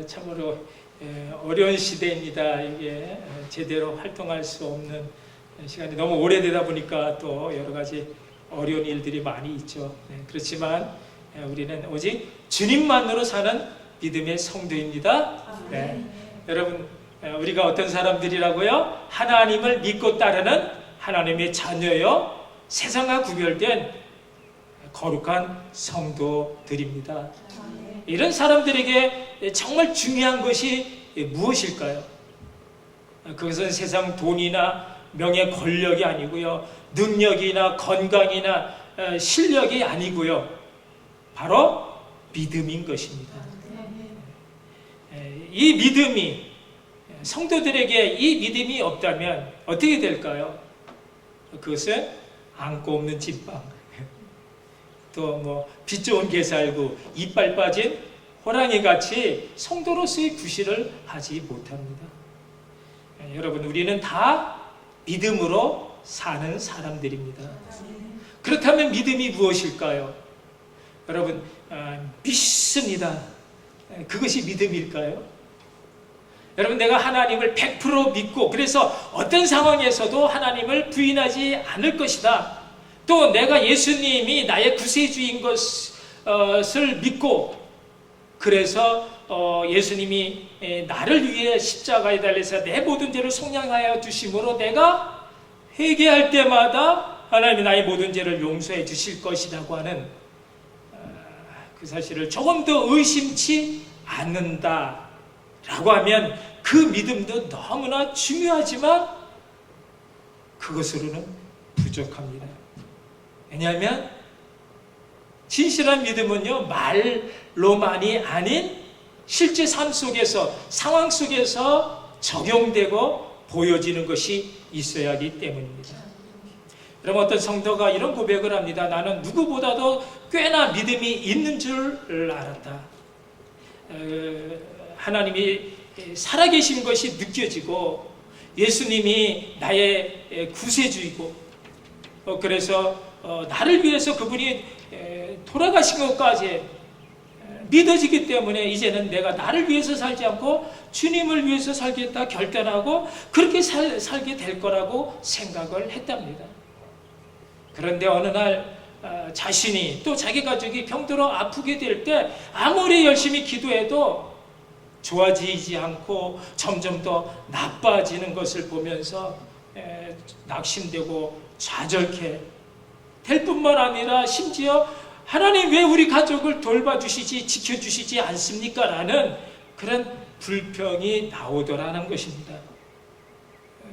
참으로 어려운 시대입니다. 이게 제대로 활동할 수 없는 시간이 너무 오래되다 보니까 또 여러 가지 어려운 일들이 많이 있죠. 그렇지만 우리는 오직 주님만으로 사는 믿음의 성도입니다. 여러분, 우리가 어떤 사람들이라고요? 하나님을 믿고 따르는 하나님의 자녀요, 세상과 구별된 거룩한 성도들입니다. 이런 사람들에게 정말 중요한 것이 무엇일까요? 그것은 세상 돈이나 명예, 권력이 아니고요, 능력이나 건강이나 실력이 아니고요, 바로 믿음인 것입니다. 이 믿음이, 성도들에게 이 믿음이 없다면 어떻게 될까요? 그것은 안고 없는 찐빵, 또 빚 좋은 게살구, 이빨 빠진 호랑이같이 성도로서의 구실을 하지 못합니다. 여러분, 우리는 다 믿음으로 사는 사람들입니다. 그렇다면 믿음이 무엇일까요? 여러분, 믿습니다. 그것이 믿음일까요? 여러분, 내가 하나님을 100% 믿고, 그래서 어떤 상황에서도 하나님을 부인하지 않을 것이다. 또 내가 예수님이 나의 구세주인 것을 믿고, 그래서 예수님이 나를 위해 십자가에 달려서 내 모든 죄를 속량하여 주심으로 내가 회개할 때마다 하나님이 나의 모든 죄를 용서해 주실 것이라고 하는 그 사실을 조금 더 의심치 않는다라고 하면 그 믿음도 너무나 중요하지만 그것으로는 부족합니다. 왜냐하면 진실한 믿음은요, 말로만이 아닌 실제 삶 속에서, 상황 속에서 적용되고 보여지는 것이 있어야 하기 때문입니다. 여러분, 어떤 성도가 이런 고백을 합니다. 나는 누구보다도 꽤나 믿음이 있는 줄 알았다. 하나님이 살아계신 것이 느껴지고 예수님이 나의 구세주이고, 그래서 나를 위해서 그분이 돌아가신 것까지 믿어지기 때문에 이제는 내가 나를 위해서 살지 않고 주님을 위해서 살겠다 결단하고 그렇게 살게 될 거라고 생각을 했답니다. 그런데 어느 날 자신이 또 자기 가족이 병들어 아프게 될 때 아무리 열심히 기도해도 좋아지지 않고 점점 더 나빠지는 것을 보면서 낙심되고 좌절케 될 뿐만 아니라 심지어 하나님 왜 우리 가족을 돌봐주시지, 지켜주시지 않습니까? 라는 그런 불평이 나오더라는 것입니다.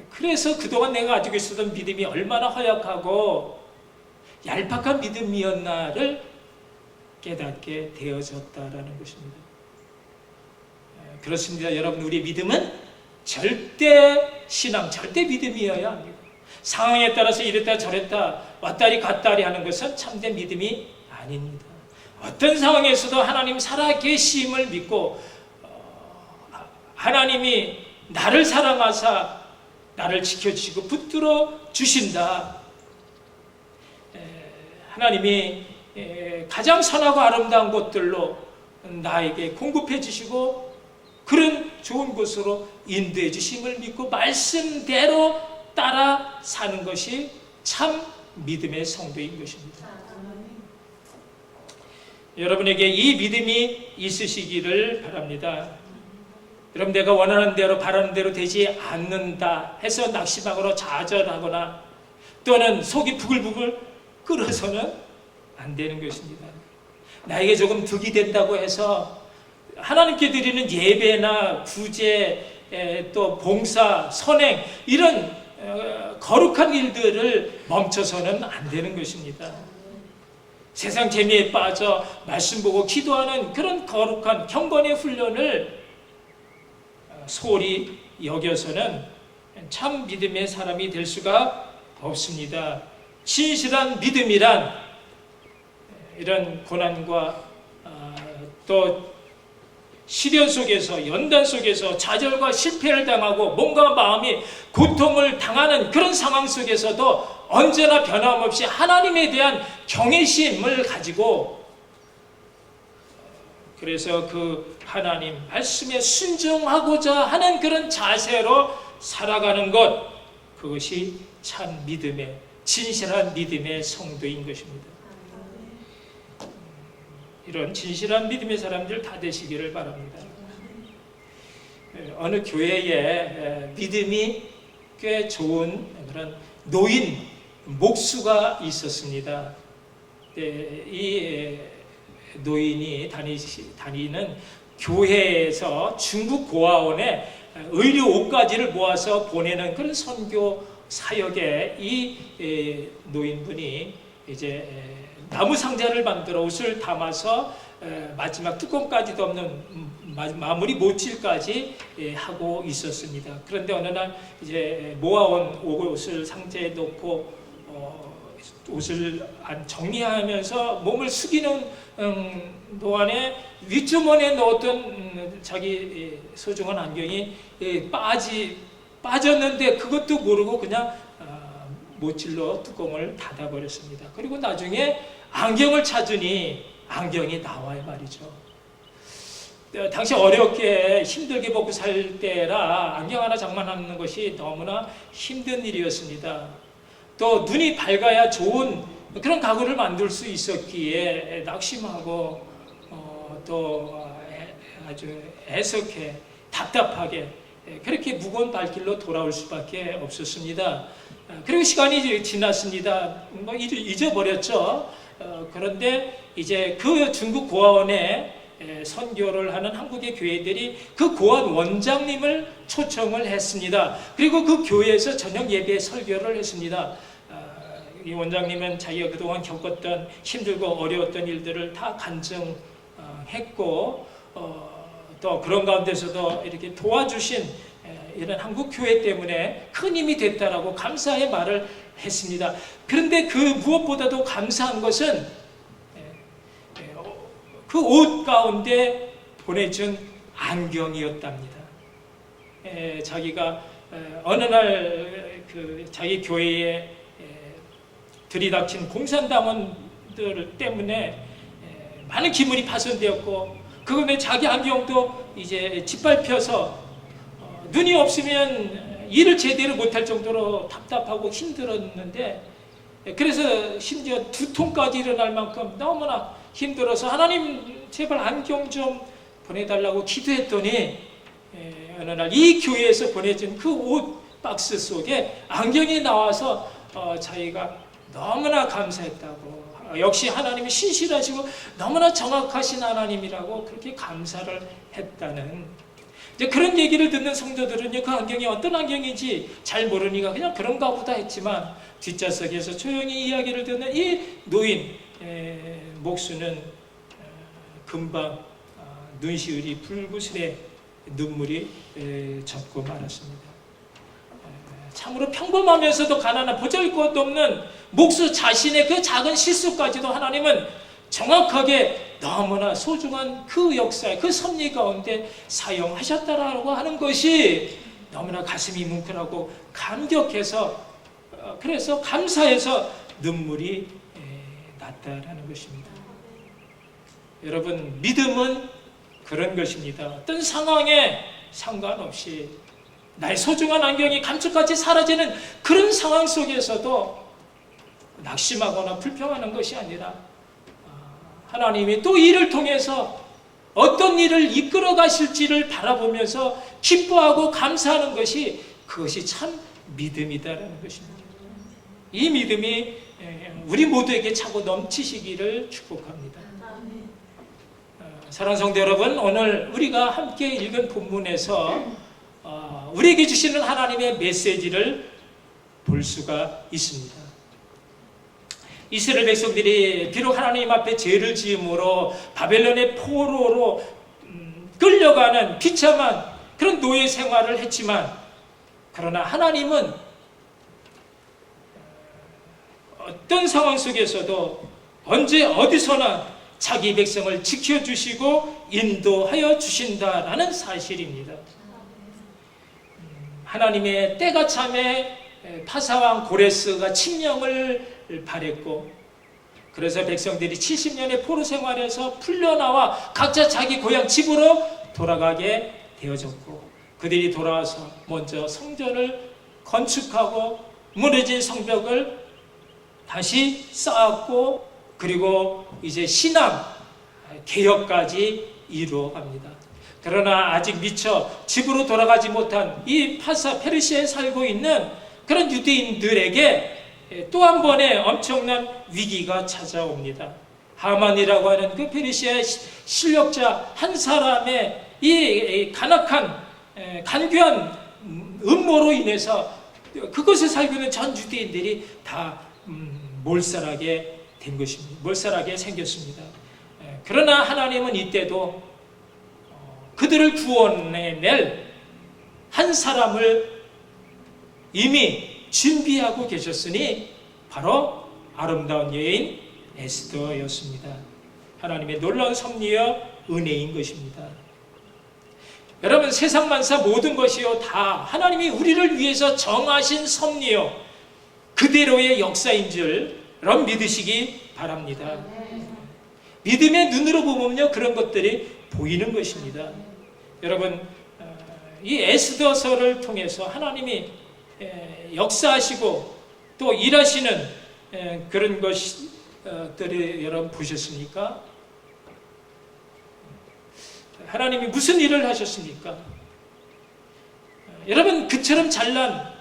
그래서 그동안 내가 가지고 있었던 믿음이 얼마나 허약하고 얄팍한 믿음이었나를 깨닫게 되어졌다라는 것입니다. 그렇습니다. 여러분, 우리의 믿음은 절대 신앙, 절대 믿음이어야 합니다. 상황에 따라서 이랬다 저랬다 왔다리 갔다리 하는 것은 참된 믿음이 아닙니다. 어떤 상황에서도 하나님 살아계심을 믿고 하나님이 나를 사랑하사 나를 지켜주시고 붙들어 주신다. 하나님이 가장 선하고 아름다운 곳들로 나에게 공급해 주시고 그런 좋은 곳으로 인도해 주심을 믿고 말씀대로 따라 사는 것이 참 믿음의 성도인 것입니다. 여러분에게 이 믿음이 있으시기를 바랍니다. 여러분, 내가 원하는 대로 바라는 대로 되지 않는다 해서 낙심하거나 좌절하거나 또는 속이 부글부글 끓어서는 안 되는 것입니다. 나에게 조금 득이 된다고 해서 하나님께 드리는 예배나 구제, 또 봉사, 선행 이런 거룩한 일들을 멈춰서는 안 되는 것입니다. 세상 재미에 빠져 말씀 보고 기도하는 그런 거룩한 경건의 훈련을 소홀히 여겨서는 참 믿음의 사람이 될 수가 없습니다. 진실한 믿음이란 이런 고난과 또 시련 속에서, 연단 속에서 좌절과 실패를 당하고 몸과 마음이 고통을 당하는 그런 상황 속에서도 언제나 변함없이 하나님에 대한 경외심을 가지고 그래서 그 하나님 말씀에 순종하고자 하는 그런 자세로 살아가는 것, 그것이 참 믿음의, 진실한 믿음의 성도인 것입니다. 이런 진실한 믿음의 사람들 다 되시기를 바랍니다. 어느 교회에 믿음이 꽤 좋은 그런 노인 목수가 있었습니다. 이 노인이 다니는 교회에서 중국 고아원에 의료 옷가지를 모아서 보내는 그런 선교 사역에 이 노인분이 이제 나무 상자를 만들어 옷을 담아서 마지막 뚜껑까지도 없는 마무리 못질까지 하고 있었습니다. 그런데 어느 날 이제 모아온 옷을 상자에 넣고 옷을 정리하면서 몸을 숙이는 동안에 윗주머니에 넣었던 자기 소중한 안경이 빠졌는데 그것도 모르고 그냥 못질로 뚜껑을 닫아버렸습니다. 그리고 나중에 안경을 찾으니 안경이 나와요 말이죠. 당시 어렵게 힘들게 먹고 살 때라 안경 하나 장만하는 것이 너무나 힘든 일이었습니다. 또 눈이 밝아야 좋은 그런 가구를 만들 수 있었기에 낙심하고 또 아주 애석해 답답하게 그렇게 무거운 발길로 돌아올 수밖에 없었습니다. 그리고 시간이 지났습니다. 잊어버렸죠. 그런데 이제 그 중국 고아원에 선교를 하는 한국의 교회들이 그 고아원 원장님을 초청을 했습니다. 그리고 그 교회에서 저녁 예배 설교를 했습니다. 이 원장님은 자기가 그동안 겪었던 힘들고 어려웠던 일들을 다 간증했고 또 그런 가운데서도 이렇게 도와주신 이런 한국 교회 때문에 큰 힘이 됐다라고 감사의 말을 했습니다. 그런데 그 무엇보다도 감사한 것은 그 옷 가운데 보내준 안경이었답니다. 자기가 어느 날 그 자기 교회에 들이닥친 공산당원들 때문에 많은 기물이 파손되었고 그거에 자기 안경도 이제 짓밟혀서 눈이 없으면 일을 제대로 못할 정도로 답답하고 힘들었는데 그래서 심지어 두통까지 일어날 만큼 너무나 힘들어서 하나님 제발 안경 좀 보내달라고 기도했더니 어느 날 이 교회에서 보내준 그 옷 박스 속에 안경이 나와서 자기가 너무나 감사했다고 역시 하나님이 신실하시고 너무나 정확하신 하나님이라고 그렇게 감사를 했다는 이제 그런 얘기를 듣는 성도들은요, 그 안경이 어떤 안경인지 잘 모르니까 그냥 그런가 보다 했지만 뒷좌석에서 조용히 이야기를 듣는 이 노인 목수는 금방 눈시울이 붉으시게 눈물이 젖고 말았습니다. 참으로 평범하면서도 가난한 보잘것도 없는 목수 자신의 그 작은 실수까지도 하나님은 정확하게 너무나 소중한 그 역사, 그 섭리 가운데 사용하셨다라고 하는 것이 너무나 가슴이 뭉클하고 감격해서 그래서 감사해서 눈물이 났다라는 것입니다. 여러분, 믿음은 그런 것입니다. 어떤 상황에 상관없이 나의 소중한 안경이 감쪽같이 사라지는 그런 상황 속에서도 낙심하거나 불평하는 것이 아니라 하나님이 또 이를 통해서 어떤 일을 이끌어 가실지를 바라보면서 기뻐하고 감사하는 것이 그것이 참 믿음이다라는 것입니다. 이 믿음이 우리 모두에게 차고 넘치시기를 축복합니다. 사랑하는 성도 여러분, 오늘 우리가 함께 읽은 본문에서 우리에게 주시는 하나님의 메시지를 볼 수가 있습니다. 이스라엘 백성들이 비록 하나님 앞에 죄를 지음으로 바벨론의 포로로 끌려가는 비참한 그런 노예 생활을 했지만 그러나 하나님은 어떤 상황 속에서도 언제 어디서나 자기 백성을 지켜주시고 인도하여 주신다라는 사실입니다. 하나님의 때가 참에 파사왕 고레스가 칙령을 발했고 그래서 백성들이 70년의 포로 생활에서 풀려나와 각자 자기 고향 집으로 돌아가게 되어졌고, 그들이 돌아와서 먼저 성전을 건축하고 무너진 성벽을 다시 쌓았고, 그리고 이제 신앙 개혁까지 이루어갑니다. 그러나 아직 미처 집으로 돌아가지 못한 이 페르시아에 살고 있는 그런 유대인들에게 또 한 번의 엄청난 위기가 찾아옵니다. 하만이라고 하는 그 페르시아의 실력자 한 사람의 이 간악한 간교한 음모로 인해서 그곳에 살고 있는 전 유대인들이 다 몰살하게 된 것입니다. 몰살하게 생겼습니다. 그러나 하나님은 이때도 그들을 구원해낼 한 사람을 이미 준비하고 계셨으니 바로 아름다운 여인 에스더였습니다. 하나님의 놀라운 섭리와 은혜인 것입니다. 여러분, 세상 만사 모든 것이요 다 하나님이 우리를 위해서 정하신 섭리요 그대로의 역사인 줄 여러분 믿으시기 바랍니다. 믿음의 눈으로 보면요 그런 것들이 보이는 것입니다. 여러분, 이 에스더서를 통해서 하나님이 역사하시고 또 일하시는 그런 것들을 여러분 보셨습니까? 하나님이 무슨 일을 하셨습니까? 여러분, 그처럼 잘난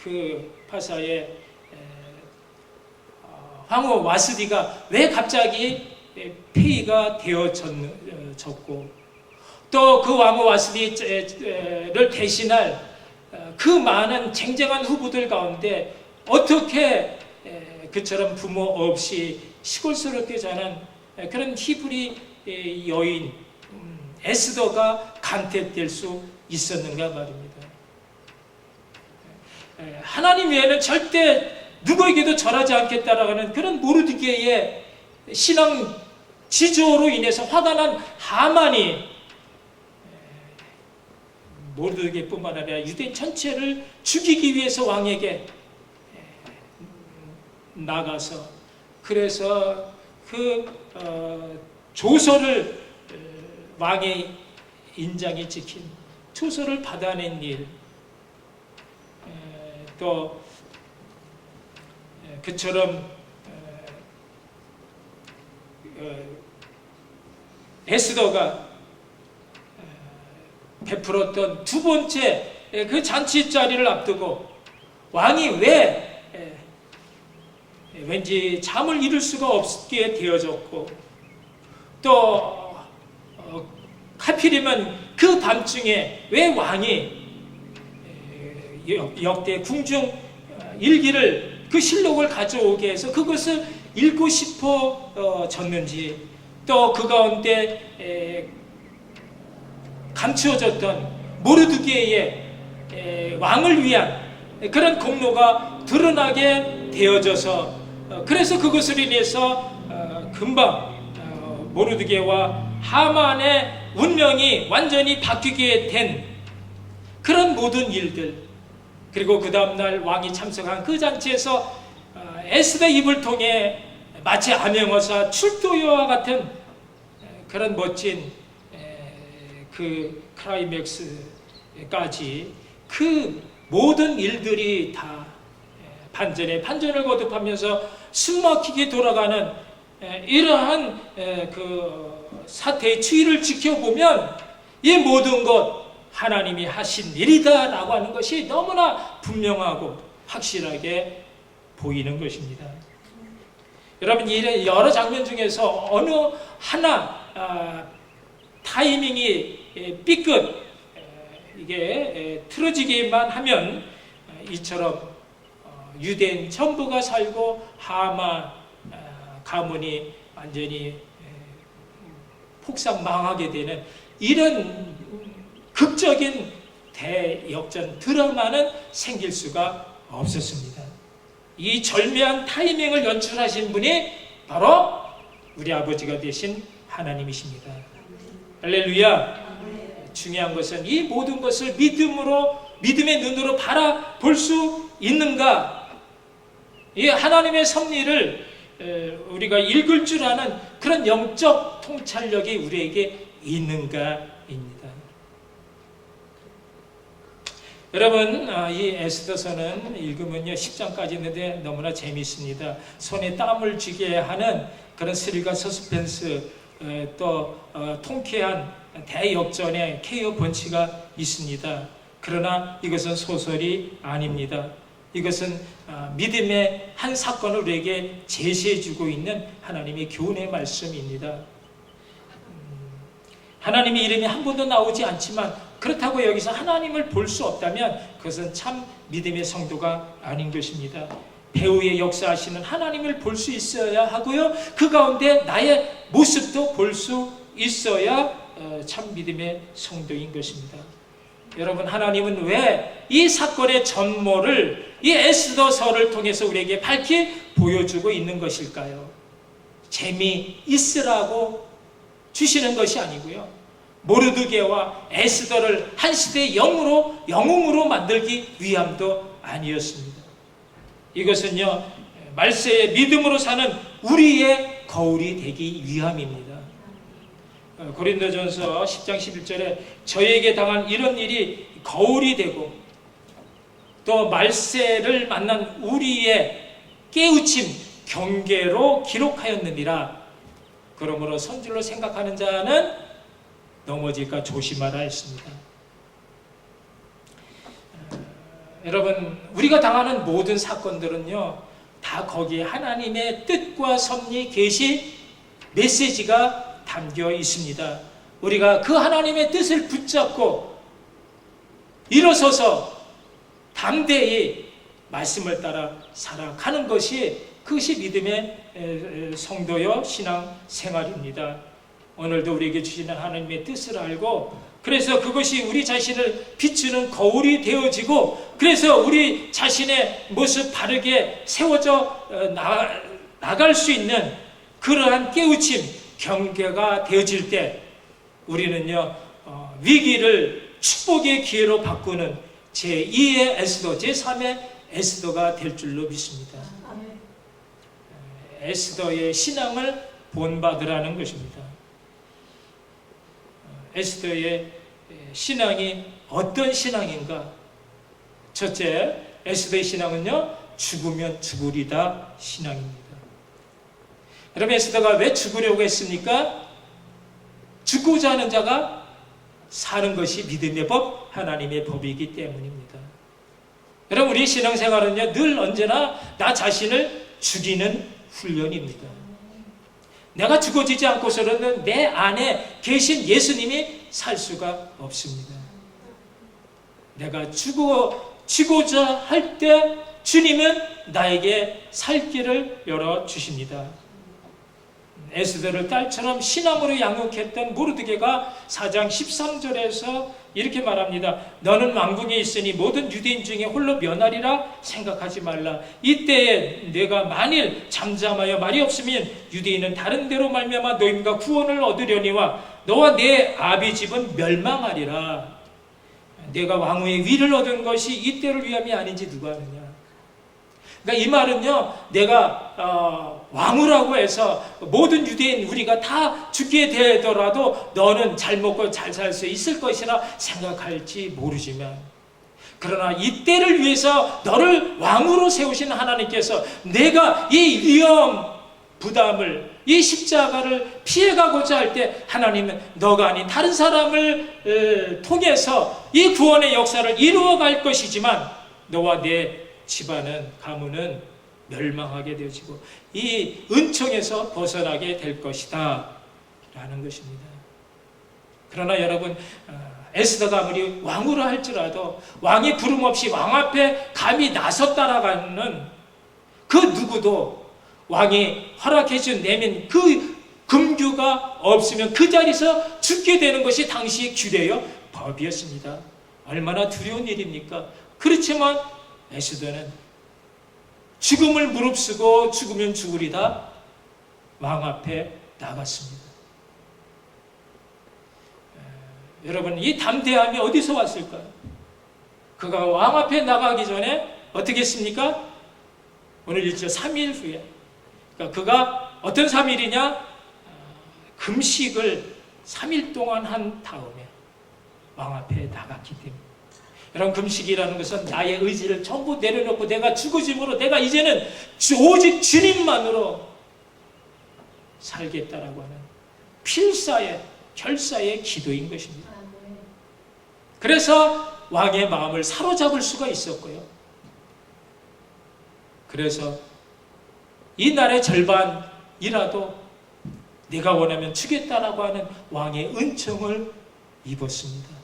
그 파사의 황후 와스디가 왜 갑자기 폐위가 되어졌고, 또 그 왕후 와스디를 대신할 그 많은 쟁쟁한 후보들 가운데 어떻게 그처럼 부모 없이 시골스럽게 자란 그런 히브리 여인 에스더가 간택될 수 있었는가 말입니다. 하나님 외에는 절대 누구에게도 절하지 않겠다라는 그런 모르드게의 신앙 지조로 인해서 화가 난 하만이 모르드게뿐만 아니라 유대인 전체를 죽이기 위해서 왕에게 나가서, 그래서 그 조서를 왕의 인장에 찍힌 조서를 받아낸 일, 또 그처럼 에스더가 베풀었던 두 번째 그 잔치 자리를 앞두고 왕이 왜 왠지 잠을 이룰 수가 없게 되어졌고, 또 하필이면 그 밤중에 왜 왕이 역대 궁중 일기를 그 실록을 가져오게 해서 그것을 읽고 싶어졌는지, 또 그 가운데 감추어졌던 모르드게의 왕을 위한 그런 공로가 드러나게 되어져서, 그래서 그것을 인해서 금방 모르드게와 하만의 운명이 완전히 바뀌게 된 그런 모든 일들, 그리고 그 다음날 왕이 참석한 그 잔치에서 에스더 입을 통해 마치 암행어사 출도요와 같은 그런 멋진 그 클라이맥스까지 그 모든 일들이 다 반전에 반전을 거듭하면서 숨막히게 돌아가는 이러한 그 사태의 추이를 지켜보면 이 모든 것 하나님이 하신 일이다라고 하는 것이 너무나 분명하고 확실하게 보이는 것입니다. 여러분, 이 여러 장면 중에서 어느 하나 타이밍이 삐끗 이게 틀어지기만 하면 이처럼 유대인 전부가 살고 하만 가문이 완전히 폭삭 망하게 되는 이런 극적인 대역전 드라마는 생길 수가 없었습니다. 이 절묘한 타이밍을 연출하신 분이 바로 우리 아버지가 되신 하나님이십니다. 할렐루야. 중요한 것은 이 모든 것을 믿음의 눈으로 바라볼 수 있는가? 이 하나님의 섭리를 우리가 읽을 줄 아는 그런 영적 통찰력이 우리에게 있는가입니다. 여러분, 이 에스더서는 읽으면요 10장까지 있는데 너무나 재미있습니다. 손에 땀을 쥐게 하는 그런 스릴과 서스펜스, 또 통쾌한 대역전의 케이오 펀치가 있습니다. 그러나 이것은 소설이 아닙니다. 이것은 믿음의 한 사건을 우리에게 제시해주고 있는 하나님의 교훈의 말씀입니다. 하나님의 이름이 한 번도 나오지 않지만 그렇다고 여기서 하나님을 볼 수 없다면 그것은 참 믿음의 성도가 아닌 것입니다. 배후에 역사하시는 하나님을 볼 수 있어야 하고요. 그 가운데 나의 모습도 볼 수 있어야 참 믿음의 성도인 것입니다. 여러분, 하나님은 왜 이 사건의 전모를 이 에스더서를 통해서 우리에게 밝히 보여주고 있는 것일까요? 재미있으라고 주시는 것이 아니고요. 모르드게와 에스더를 한 시대의 영웅으로 만들기 위함도 아니었습니다. 이것은요, 말세의 믿음으로 사는 우리의 거울이 되기 위함입니다. 고린도전서 10장 11절에 저에게 당한 이런 일이 거울이 되고 또 말세를 만난 우리의 깨우침, 경계로 기록하였느니라. 그러므로 선줄로 생각하는 자는 넘어질까 조심하라 했습니다. 여러분, 우리가 당하는 모든 사건들은요 다 거기에 하나님의 뜻과 섭리, 계시, 메시지가 담겨 있습니다. 우리가 그 하나님의 뜻을 붙잡고 일어서서 담대히 말씀을 따라 살아가는 것이 그것이 믿음의 성도여 신앙 생활입니다. 오늘도 우리에게 주시는 하나님의 뜻을 알고 그래서 그것이 우리 자신을 비추는 거울이 되어지고 그래서 우리 자신의 모습 바르게 세워져 나갈 수 있는 그러한 깨우침, 경계가 되어질 때 우리는요 위기를 축복의 기회로 바꾸는 제2의 에스더, 제3의 에스더가 될 줄로 믿습니다. 에스더의 신앙을 본받으라는 것입니다. 에스더의 신앙이 어떤 신앙인가? 첫째, 에스더의 신앙은요 죽으면 죽으리다 신앙입니다. 여러분, 에스더가 왜 죽으려고 했습니까? 죽고자 하는 자가 사는 것이 믿음의 법, 하나님의 법이기 때문입니다. 여러분, 우리 신앙생활은요 늘 언제나 나 자신을 죽이는 훈련입니다. 내가 죽어지지 않고서는 내 안에 계신 예수님이 살 수가 없습니다. 내가 죽고자 할 때 주님은 나에게 살 길을 열어주십니다. 에스더를 딸처럼 신앙으로 양육했던 모르드게가 4장 13절에서 이렇게 말합니다. 너는 왕궁에 있으니 모든 유대인 중에 홀로 면하리라 생각하지 말라. 이때에 내가 만일 잠잠하여 말이 없으면 유대인은 다른 데로 말미암아 노임과 구원을 얻으려니와 너와 내 아비 집은 멸망하리라. 내가 왕후의 위를 얻은 것이 이때를 위함이 아닌지 누가 아느냐. 그러니까 이 말은요, 내가 왕후라고 해서 모든 유대인 우리가 다 죽게 되더라도 너는 잘 먹고 잘 살 수 있을 것이라 생각할지 모르지만 그러나 이때를 위해서 너를 왕으로 세우신 하나님께서 내가 이 위험 부담을 이 십자가를 피해가고자 할 때 하나님은 너가 아닌 다른 사람을 통해서 이 구원의 역사를 이루어갈 것이지만 너와 내 집안은 가문은 멸망하게 되어지고 이 은총에서 벗어나게 될 것이다 라는 것입니다. 그러나 여러분, 에스더가 아무리 왕으로 할지라도 왕이 부름 없이 왕 앞에 감히 나섰다라는 그 누구도 왕이 허락해 준 내민 그 금규가 없으면 그 자리에서 죽게 되는 것이 당시의 규례요 법이었습니다. 얼마나 두려운 일입니까? 그렇지만 에스더는 죽음을 무릅쓰고 죽으면 죽으리다 왕 앞에 나갔습니다. 여러분, 이 담대함이 어디서 왔을까요? 그가 왕 앞에 나가기 전에 어떻게 했습니까? 오늘 1절 3일 후에 그러니까 그가 어떤 3일이냐? 금식을 3일 동안 한 다음에 왕 앞에 나갔기 때문에. 이런 금식이라는 것은 나의 의지를 전부 내려놓고 내가 죽어짐으로 내가 이제는 오직 주님만으로 살겠다라고 하는 필사의 결사의 기도인 것입니다. 그래서 왕의 마음을 사로잡을 수가 있었고요. 그래서 이 날의 절반이라도 내가 원하면 주겠다라고 하는 왕의 은총을 입었습니다.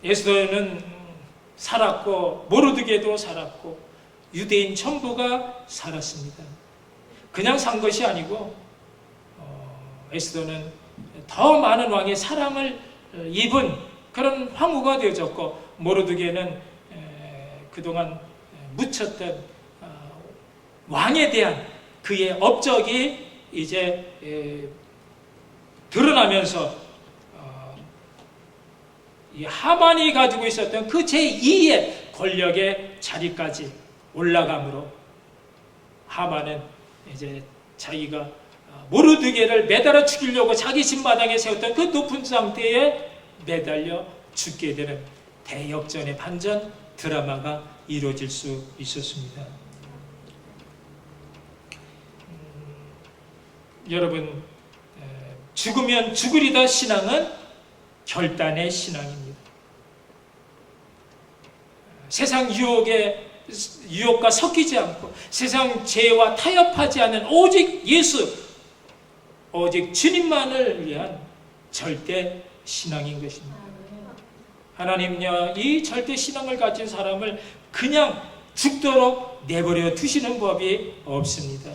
에스더는 살았고 모르드게도 살았고 유대인 전부가 살았습니다. 그냥 산 것이 아니고 에스더는 더 많은 왕의 사랑을 입은 그런 황후가 되어졌고 모르드게는 그동안 묻혔던 왕에 대한 그의 업적이 이제 드러나면서 이 하만이 가지고 있었던 그 제2의 권력의 자리까지 올라감으로 하만은 이제 자기가 모르드게를 매달아 죽이려고 자기 집 마당에 세웠던 그 높은 상태에 매달려 죽게 되는 대역전의 반전 드라마가 이루어질 수 있었습니다. 여러분, 죽으면 죽으리다 신앙은 결단의 신앙입니다. 세상 유혹과 섞이지 않고 세상 죄와 타협하지 않는 오직 예수, 오직 주님만을 위한 절대 신앙인 것입니다. 하나님요, 이 절대 신앙을 가진 사람을 그냥 죽도록 내버려 두시는 법이 없습니다.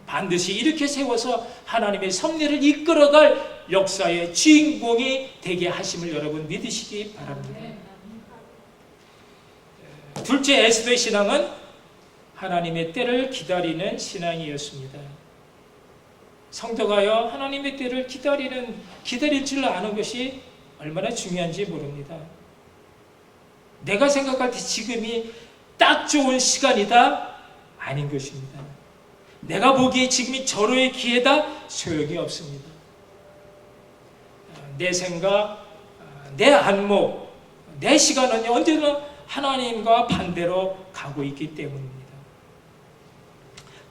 반드시 이렇게 세워서 하나님의 섭리를 이끌어갈 역사의 주인공이 되게 하심을 여러분 믿으시기 바랍니다. 둘째, 에스더의 신앙은 하나님의 때를 기다리는 신앙이었습니다. 성도가요, 하나님의 때를 기다릴 줄 아는 것이 얼마나 중요한지 모릅니다. 내가 생각할 때 지금이 딱 좋은 시간이다? 아닌 것입니다. 내가 보기에 지금이 절호의 기회다? 소용이 없습니다. 내 생각, 내 안목, 내 시간은 언제나 하나님과 반대로 가고 있기 때문입니다.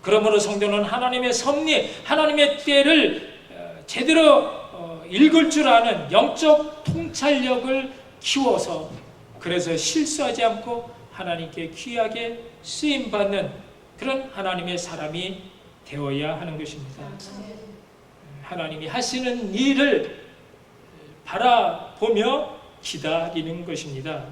그러므로 성도는 하나님의 섭리, 하나님의 때를 제대로 읽을 줄 아는 영적 통찰력을 키워서 그래서 실수하지 않고 하나님께 귀하게 쓰임받는 그런 하나님의 사람이 되어야 하는 것입니다. 하나님이 하시는 일을 바라보며 기다리는 것입니다.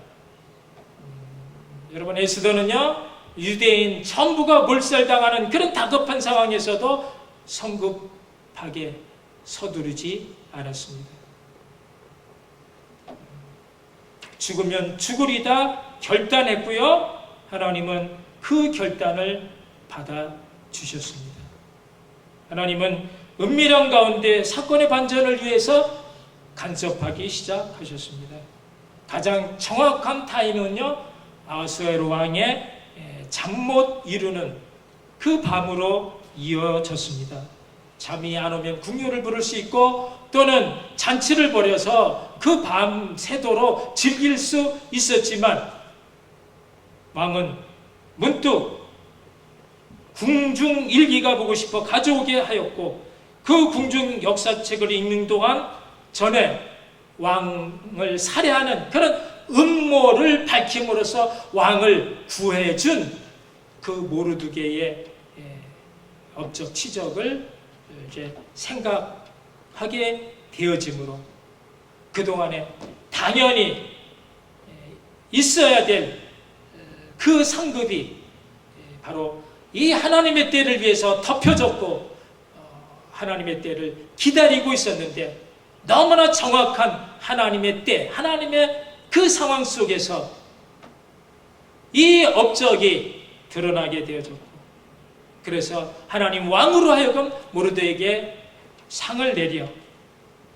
여러분, 에스더는요, 유대인 전부가 몰살당하는 그런 다급한 상황에서도 성급하게 서두르지 않았습니다. 죽으면 죽으리다 결단했고요. 하나님은 그 결단을 받아주셨습니다. 하나님은 은밀한 가운데 사건의 반전을 위해서 간섭하기 시작하셨습니다. 가장 정확한 타이밍은요, 아하수에로 왕의 잠 못 이루는 그 밤으로 이어졌습니다. 잠이 안 오면 궁녀를 부를 수 있고 또는 잔치를 벌여서 그 밤 새도록 즐길 수 있었지만 왕은 문득 궁중일기가 보고 싶어 가져오게 하였고 그 궁중 역사책을 읽는 동안 전에 왕을 살해하는 그런 음모를 밝힘으로써 왕을 구해준 그 모르드게의 업적 치적을 이제 생각하게 되어지므로 그동안에 당연히 있어야 될 그 상급이 바로 이 하나님의 때를 위해서 덮여졌고 하나님의 때를 기다리고 있었는데 너무나 정확한 하나님의 때, 하나님의 그 상황 속에서 이 업적이 드러나게 되어졌고 그래서 하나님 왕으로 하여금 모르드에게 상을 내려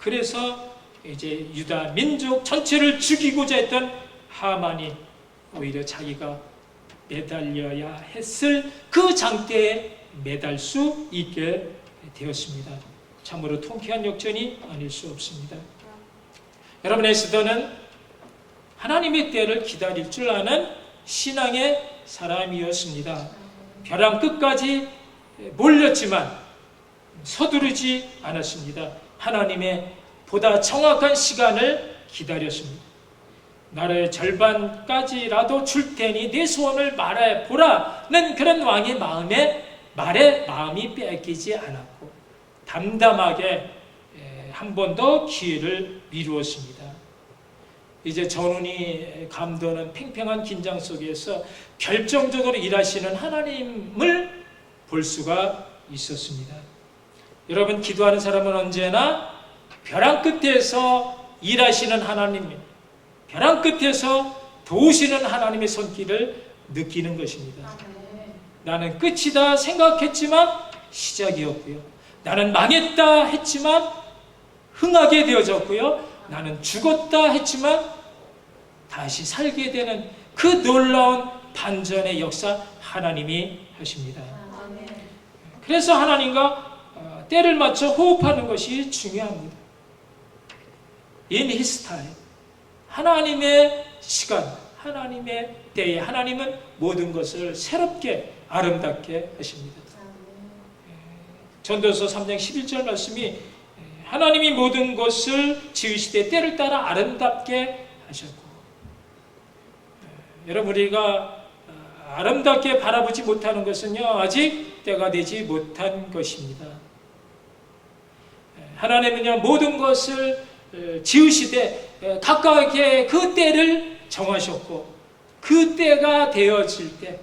그래서 이제 유다 민족 전체를 죽이고자 했던 하만이 오히려 자기가 매달려야 했을 그 장대에 매달 수 있게 되었습니다. 참으로 통쾌한 역전이 아닐 수 없습니다. 여러분, 에스더는 하나님의 때를 기다릴 줄 아는 신앙의 사람이었습니다. 벼랑 끝까지 몰렸지만 서두르지 않았습니다. 하나님의 보다 정확한 시간을 기다렸습니다. 나라의 절반까지라도 줄 테니 내 소원을 말해보라는 그런 왕의 말에 마음이 뺏기지 않았고 담담하게 한 번 더 기회를 미루었습니다. 이제 전운이 감도는 팽팽한 긴장 속에서 결정적으로 일하시는 하나님을 볼 수가 있었습니다. 여러분, 기도하는 사람은 언제나 벼랑 끝에서 일하시는 하나님, 벼랑 끝에서 도우시는 하나님의 손길을 느끼는 것입니다. 나는 끝이다 생각했지만 시작이었고요. 나는 망했다 했지만 흥하게 되어졌고요. 나는 죽었다 했지만 다시 살게 되는 그 놀라운 반전의 역사 하나님이 하십니다. 그래서 하나님과 때를 맞춰 호흡하는 것이 중요합니다. In His time, 하나님의 시간, 하나님의 때에 하나님은 모든 것을 새롭게 아름답게 하십니다. 전도서 3장 11절 말씀이 하나님이 모든 것을 지으시되 때를 따라 아름답게 하셨고, 여러분, 우리가 아름답게 바라보지 못하는 것은요, 아직 때가 되지 못한 것입니다. 하나님은요, 모든 것을 지으시되 각각의 그 때를 정하셨고, 그 때가 되어질 때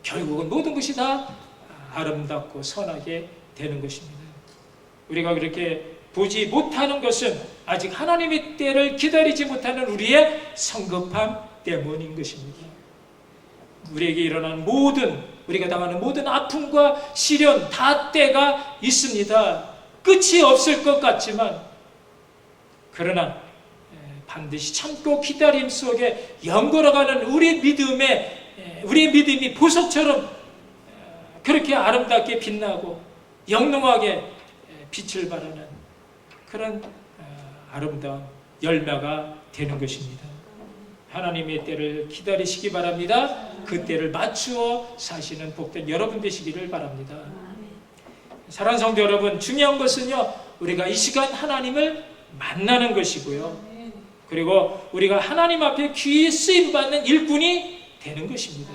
결국은 모든 것이 다 아름답고 선하게 되는 것입니다. 우리가 그렇게 보지 못하는 것은 아직 하나님의 때를 기다리지 못하는 우리의 성급함 때문인 것입니다. 우리에게 일어나는 우리가 당하는 모든 아픔과 시련 다 때가 있습니다. 끝이 없을 것 같지만, 그러나 반드시 참고 기다림 속에 연걸어가는 우리 믿음이 보석처럼 그렇게 아름답게 빛나고 영롱하게 빛을 발하는 그런 아름다운 열매가 되는 것입니다. 하나님의 때를 기다리시기 바랍니다. 그 때를 맞추어 사시는 복된 여러분 되시기를 바랍니다. 사랑하는 성도 여러분, 중요한 것은요, 우리가 이 시간 하나님을 만나는 것이고요, 그리고 우리가 하나님 앞에 귀히 쓰임받는 일꾼이 되는 것입니다.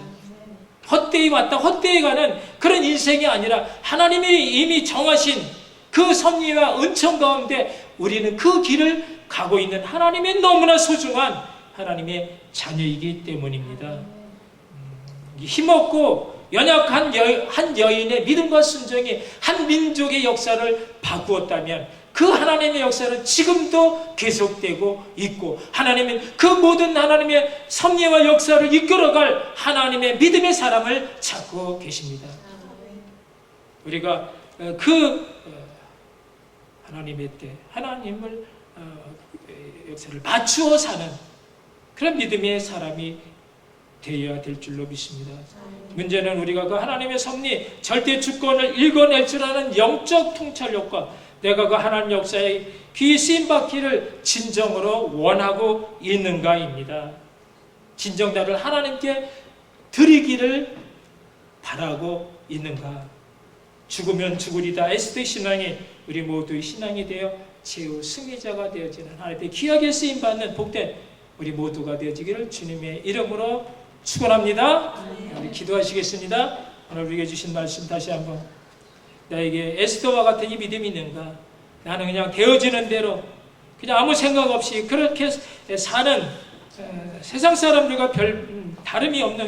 헛되이 왔다 헛되이 가는 그런 인생이 아니라 하나님이 이미 정하신 그 섭리와 은총 가운데 우리는 그 길을 가고 있는 하나님의 너무나 소중한 하나님의 자녀이기 때문입니다. 힘없고 연약한 한 여인의 믿음과 순종이 한 민족의 역사를 바꾸었다면 그 하나님의 역사는 지금도 계속되고 있고, 하나님은 그 모든 하나님의 섭리와 역사를 이끌어갈 하나님의 믿음의 사람을 찾고 계십니다. 우리가 그 하나님의 때, 하나님을 역사를 맞추어 사는 그런 믿음의 사람이 되어야 될 줄로 믿습니다. 문제는 우리가 그 하나님의 섭리, 절대 주권을 읽어낼 줄 아는 영적 통찰력과 내가 그 하나님 역사에 귀히 쓰임받기를 진정으로 원하고 있는가입니다. 진정 나를 하나님께 드리기를 바라고 있는가. 죽으면 죽으리다 에스더 신앙이 우리 모두의 신앙이 되어 최후 승리자가 되어지는 하나님의 귀하게 쓰임받는 복된 우리 모두가 되어지기를 주님의 이름으로 축원합니다. 우리 기도하시겠습니다. 오늘 우리에게 주신 말씀 다시 한번, 나에게 에스더와 같은 이 믿음이 있는가? 나는 그냥 되어지는 대로 그냥 아무 생각 없이 그렇게 사는 세상 사람들과 별 다름이 없는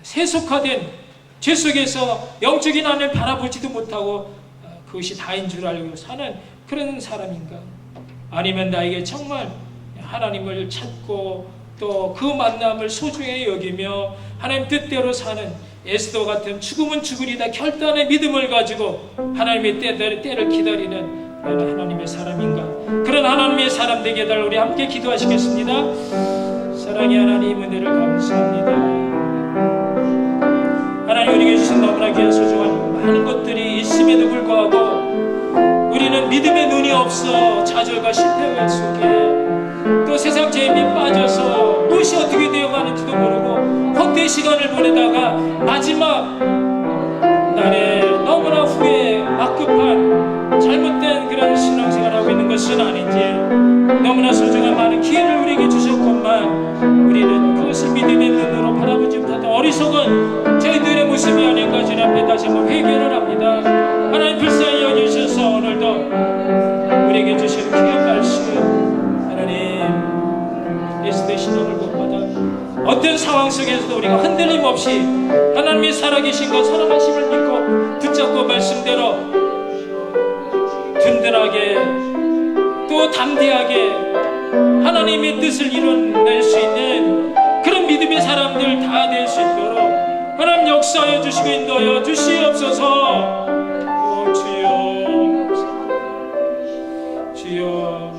세속화된 죄 속에서 영적인 하나님을 바라보지도 못하고 그것이 다인 줄 알고 사는 그런 사람인가? 아니면 나에게 정말 하나님을 찾고 또 그 만남을 소중히 여기며 하나님 뜻대로 사는 에스더 같은 죽으면 죽으리다 결단의 믿음을 가지고 하나님의 때를 기다리는 그런 하나님의 사람인가? 그런 하나님의 사람 되게 해달라. 우리 함께 기도하시겠습니다. 사랑의 하나님, 은혜를 감사합니다. 하나님 우리에게 주신 너무나 귀한 소중한 많은 것들이 있음에도 불구하고 우리는 믿음의 눈이 없어 좌절과 실패 속에 또 세상 재미에 빠져서 무엇이 어떻게 되어가는지도 모르고 헛되이 시간을 보내다가 마지막 날에 너무나 후회에 막급한 잘못된 그런 신앙생활을 하고 있는 것은 아닌지, 너무나 소중한 많은 기회를 우리에게 주셨건만 우리는 그것을 믿음의 눈으로 바라보지 못하던 어리석은 저희들의 모습이 아닌가 주님 앞에 다시 한번 회개를 합니다. 하나님 불쌍히 여겨주셔서 오늘도 우리에게 주시는 귀한 말씀, 하나님 예수의 신앙을 본받아 어떤 상황 속에서도 우리가 흔들림 없이 하나님이 살아계신 것, 살아가심을 믿고 붙잡고 말씀대로 든든하게 또 담대하게 하나님의 뜻을 이뤄낼 수 있는 그런 믿음의 사람들 다 될 수 있도록 하나님 역사하여 주시고 인도하여 주시옵소서. 오 주여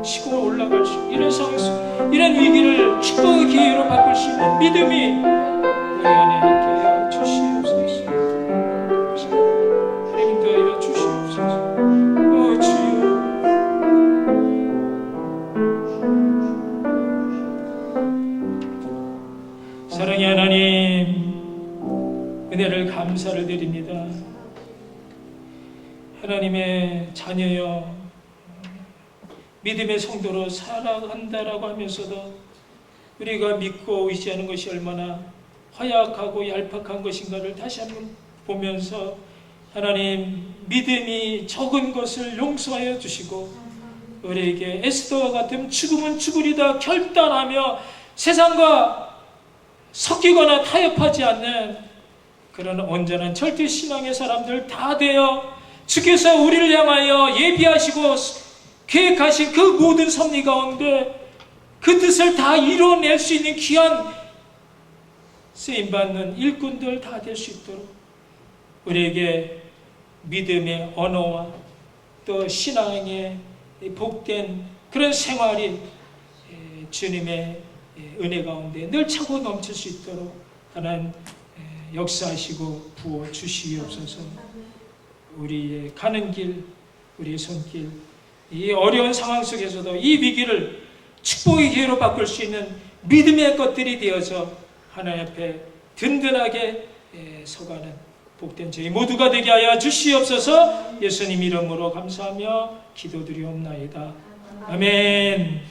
시고 올라갈 수 이런 상황 속 이런 위기를 축복의 기회로 바꿀 수 있는 믿음이 우리 안에 있게 하여 주시옵소서. 인도하여 주시옵소서. 오 주여 사랑의 하나님, 은혜를 감사를 드립니다. 하나님의 자녀여 믿음의 성도로 살아간다라고 하면서도 우리가 믿고 의지하는 것이 얼마나 허약하고 얄팍한 것인가를 다시 한번 보면서 하나님 믿음이 적은 것을 용서하여 주시고 우리에게 에스더와 같은 죽으면 죽으리다 결단하며 세상과 섞이거나 타협하지 않는 그런 온전한 절대 신앙의 사람들 다 되어 주께서 우리를 향하여 예비하시고 계획하신 그 모든 섭리 가운데 그 뜻을 다 이뤄낼 수 있는 귀한 쓰임받는 일꾼들 다 될 수 있도록 우리에게 믿음의 언어와 또 신앙의 복된 그런 생활이 주님의 은혜 가운데 늘 차고 넘칠 수 있도록 하나님 역사하시고 부어 주시옵소서. 우리의 가는 길, 우리의 손길, 이 어려운 상황 속에서도 이 위기를 축복의 기회로 바꿀 수 있는 믿음의 것들이 되어서 하나님 앞에 든든하게 서가는 복된 저희 모두가 되게 하여 주시옵소서. 예수님 이름으로 감사하며 기도드리옵나이다. 아멘.